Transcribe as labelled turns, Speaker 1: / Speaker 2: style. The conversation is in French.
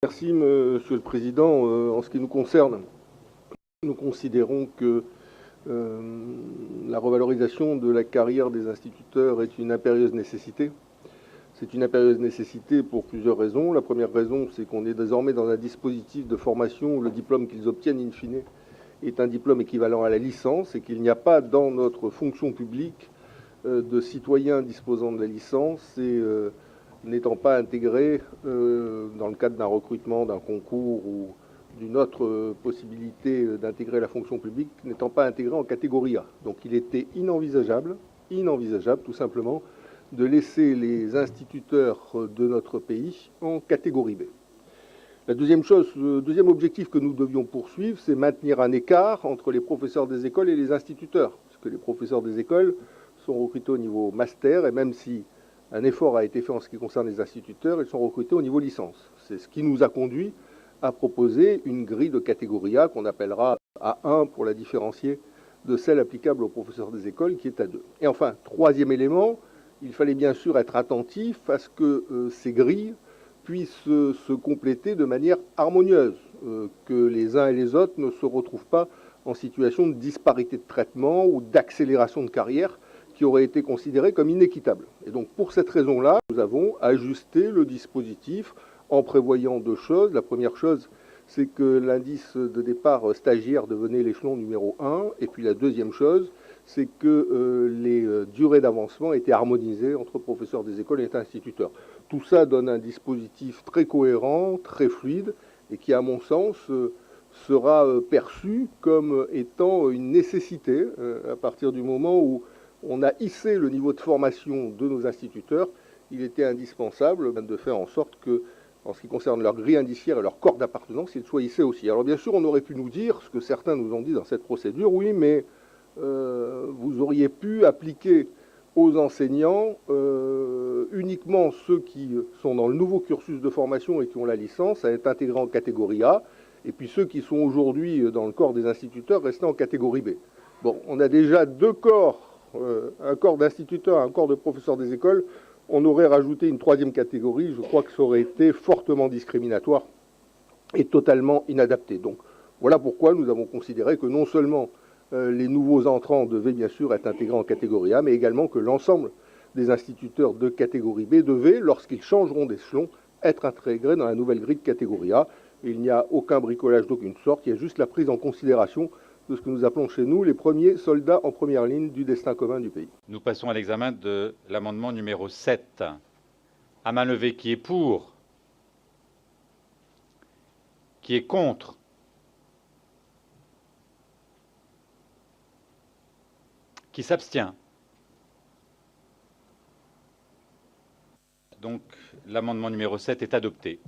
Speaker 1: Merci, Monsieur le Président. En ce qui nous concerne, nous considérons que la revalorisation de la carrière des instituteurs est une impérieuse nécessité. C'est une impérieuse nécessité pour plusieurs raisons. La première raison, c'est qu'on est désormais dans un dispositif de formation où le diplôme qu'ils obtiennent in fine est un diplôme équivalent à la licence et qu'il n'y a pas dans notre fonction publique de citoyens disposant de la licence et n'étant pas intégrés dans le cadre d'un recrutement, d'un concours ou d'une autre possibilité d'intégrer la fonction publique, n'étant pas intégrés en catégorie A. Donc il était inenvisageable tout simplement, de laisser les instituteurs de notre pays en catégorie B. La deuxième chose, le deuxième objectif que nous devions poursuivre, c'est maintenir un écart entre les professeurs des écoles et les instituteurs. Parce que les professeurs des écoles sont recrutés au niveau master, et même si un effort a été fait en ce qui concerne les instituteurs, ils sont recrutés au niveau licence. C'est ce qui nous a conduit à proposer une grille de catégorie A qu'on appellera A1 pour la différencier de celle applicable aux professeurs des écoles qui est A2. Et enfin, troisième élément, il fallait bien sûr être attentif à ce que ces grilles puissent se compléter de manière harmonieuse, que les uns et les autres ne se retrouvent pas en situation de disparité de traitement ou d'accélération de carrière qui aurait été considérée comme inéquitable. Et donc pour cette raison-là, nous avons ajusté le dispositif en prévoyant deux choses. La première chose, c'est que l'indice de départ stagiaire devenait l'échelon numéro 1. Et puis la deuxième chose, c'est que les durées d'avancement étaient harmonisées entre professeurs des écoles et instituteurs. Tout ça donne un dispositif très cohérent, très fluide, et qui, à mon sens, sera perçu comme étant une nécessité à partir du moment où on a hissé le niveau de formation de nos instituteurs. Il était indispensable de faire en sorte que, en ce qui concerne leur grille indiciaire et leur corps d'appartenance, ils soient hissés aussi. Alors bien sûr, on aurait pu nous dire, ce que certains nous ont dit dans cette procédure, oui, mais vous auriez pu appliquer aux enseignants uniquement ceux qui sont dans le nouveau cursus de formation et qui ont la licence à être intégrés en catégorie A, et puis ceux qui sont aujourd'hui dans le corps des instituteurs restant en catégorie B. Bon, on a déjà deux corps, un corps d'instituteurs, un corps de professeurs des écoles. On aurait rajouté une troisième catégorie, je crois que ça aurait été fortement discriminatoire et totalement inadapté. Donc voilà pourquoi nous avons considéré que non seulement les nouveaux entrants devaient bien sûr être intégrés en catégorie A, mais également que l'ensemble des instituteurs de catégorie B devaient, lorsqu'ils changeront d'échelon, être intégrés dans la nouvelle grille de catégorie A. Et il n'y a aucun bricolage d'aucune sorte, il y a juste la prise en considération de ce que nous appelons chez nous les premiers soldats en première ligne du destin commun du pays.
Speaker 2: Nous passons à l'examen de l'amendement numéro 7. À main levée, qui est pour? Qui est contre? Qui s'abstient? Donc l'amendement numéro 7 est adopté.